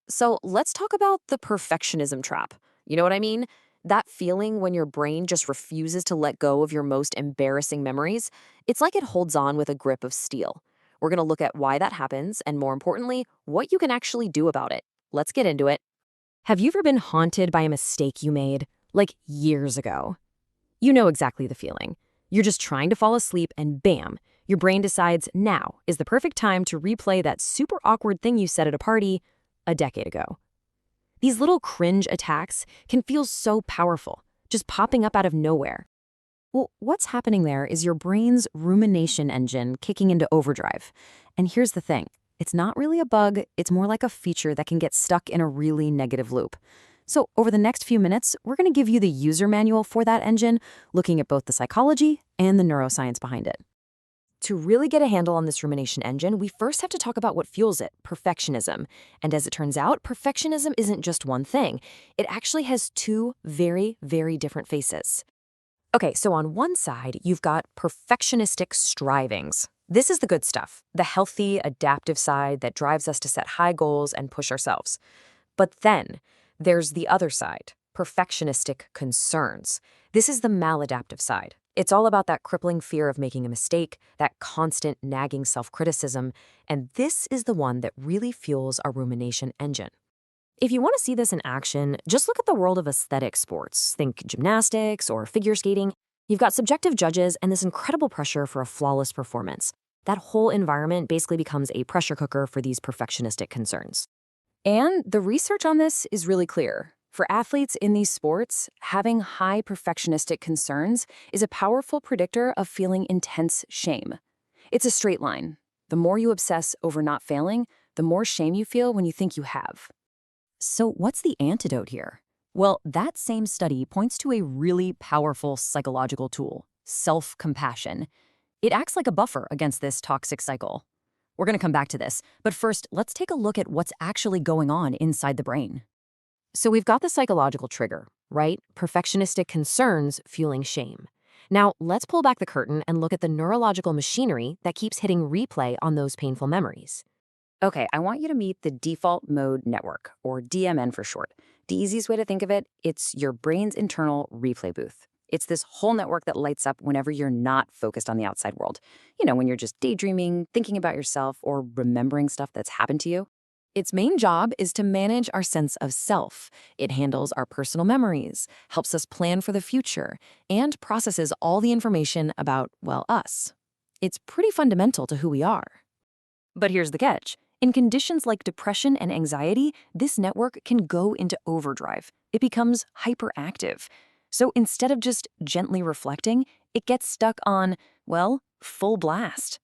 So let's talk about the perfectionism trap. You know what I mean? That feeling when your brain just refuses to let go of your most embarrassing memories. It's like it holds on with a grip of steel. We're going to look at why that happens and, more importantly, what you can actually do about it. Let's get into it. Have you ever been haunted by a mistake you made, like years ago? You know exactly the feeling. You're just trying to fall asleep and bam, your brain decides now is the perfect time to replay that super awkward thing you said at a party a decade ago. These little cringe attacks can feel so powerful, just popping up out of nowhere. Well, what's happening there is your brain's rumination engine kicking into overdrive. And here's the thing. It's not really a bug, it's more like a feature that can get stuck in a really negative loop. So over the next few minutes, we're going to give you the user manual for that engine, looking at both the psychology and the neuroscience behind it. To really get a handle on this rumination engine, we first have to talk about what fuels it, perfectionism. And as it turns out, perfectionism isn't just one thing. It actually has two very, very different faces. Okay, so on one side, you've got perfectionistic strivings. This is the good stuff, the healthy, adaptive side that drives us to set high goals and push ourselves. But then there's the other side, perfectionistic concerns. This is the maladaptive side. It's all about that crippling fear of making a mistake, that constant nagging self-criticism, and this is the one that really fuels our rumination engine. If you want to see this in action, just look at the world of aesthetic sports. Think gymnastics or figure skating. You've got subjective judges and this incredible pressure for a flawless performance. That whole environment basically becomes a pressure cooker for these perfectionistic concerns. And the research on this is really clear. For athletes in these sports, having high perfectionistic concerns is a powerful predictor of feeling intense shame. It's a straight line. The more you obsess over not failing, the more shame you feel when you think you have. So what's the antidote here? Well, that same study points to a really powerful psychological tool, self-compassion. It acts like a buffer against this toxic cycle. We're going to come back to this, but first, let's take a look at what's actually going on inside the brain. So we've got the psychological trigger, right? Perfectionistic concerns fueling shame. Now, let's pull back the curtain and look at the neurological machinery that keeps hitting replay on those painful memories. Okay, I want you to meet the default mode network, or DMN for short. The easiest way to think of it, it's your brain's internal replay booth. It's this whole network that lights up whenever you're not focused on the outside world. You know, when you're just daydreaming, thinking about yourself, or remembering stuff that's happened to you. Its main job is to manage our sense of self. It handles our personal memories, helps us plan for the future, and processes all the information about, well, us. It's pretty fundamental to who we are. But here's the catch. In conditions like depression and anxiety, this network can go into overdrive. It becomes hyperactive. So instead of just gently reflecting, it gets stuck on, well, full blast.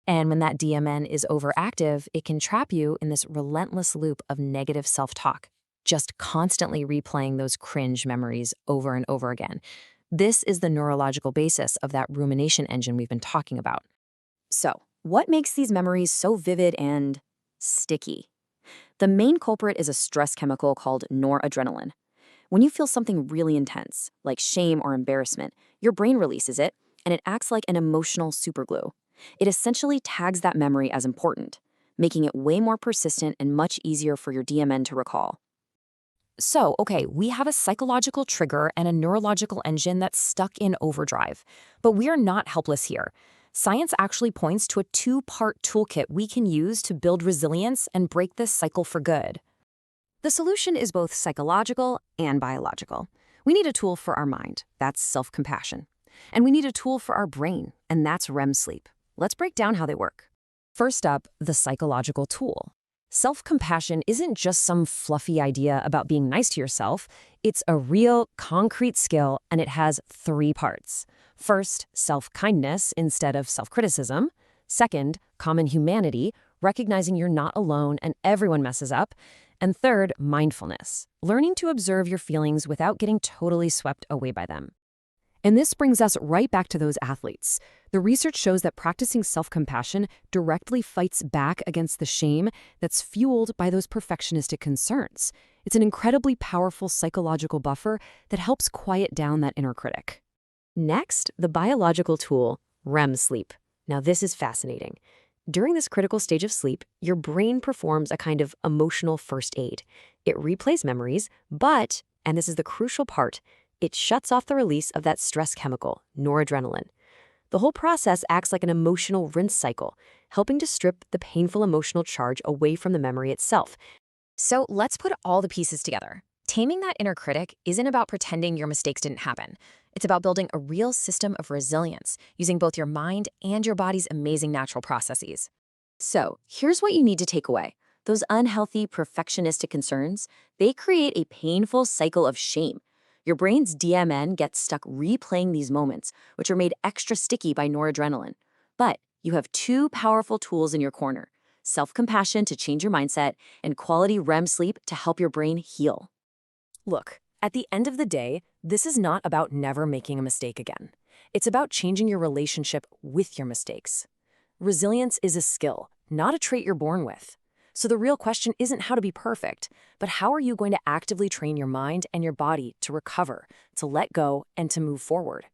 And when that DMN is overactive, it can trap you in this relentless loop of negative self-talk, just constantly replaying those cringe memories over and over again. This is the neurological basis of that rumination engine we've been talking about. So, what makes these memories so vivid and sticky? The main culprit is a stress chemical called noradrenaline. When you feel something really intense, like shame or embarrassment, your brain releases it, and it acts like an emotional superglue. It essentially tags that memory as important, making it way more persistent and much easier for your DMN to recall. So, okay, we have a psychological trigger and a neurological engine that's stuck in overdrive. But we are not helpless here. Science actually points to a two-part toolkit we can use to build resilience and break this cycle for good. The solution is both psychological and biological. We need a tool for our mind, that's self-compassion. And we need a tool for our brain, and that's REM sleep. Let's break down how they work. First up, the psychological tool. Self-compassion isn't just some fluffy idea about being nice to yourself. It's a real, concrete skill, and it has three parts. First, self-kindness instead of self-criticism. Second, common humanity, recognizing you're not alone and everyone messes up. And third, mindfulness, learning to observe your feelings without getting totally swept away by them. And this brings us right back to those athletes. The research shows that practicing self-compassion directly fights back against the shame that's fueled by those perfectionistic concerns. It's an incredibly powerful psychological buffer that helps quiet down that inner critic. Next, the biological tool, REM sleep. Now this is fascinating. During this critical stage of sleep, your brain performs a kind of emotional first aid. It replays memories, but, and this is the crucial part, it shuts off the release of that stress chemical, noradrenaline. The whole process acts like an emotional rinse cycle, helping to strip the painful emotional charge away from the memory itself. So let's put all the pieces together. Taming that inner critic isn't about pretending your mistakes didn't happen. It's about building a real system of resilience, using both your mind and your body's amazing natural processes. So, here's what you need to take away. Those unhealthy, perfectionistic concerns, they create a painful cycle of shame. Your brain's DMN gets stuck replaying these moments, which are made extra sticky by noradrenaline. But you have two powerful tools in your corner: self-compassion to change your mindset, and quality REM sleep to help your brain heal. Look, at the end of the day, this is not about never making a mistake again. It's about changing your relationship with your mistakes. Resilience is a skill, not a trait you're born with. So the real question isn't how to be perfect, but how are you going to actively train your mind and your body to recover, to let go, and to move forward?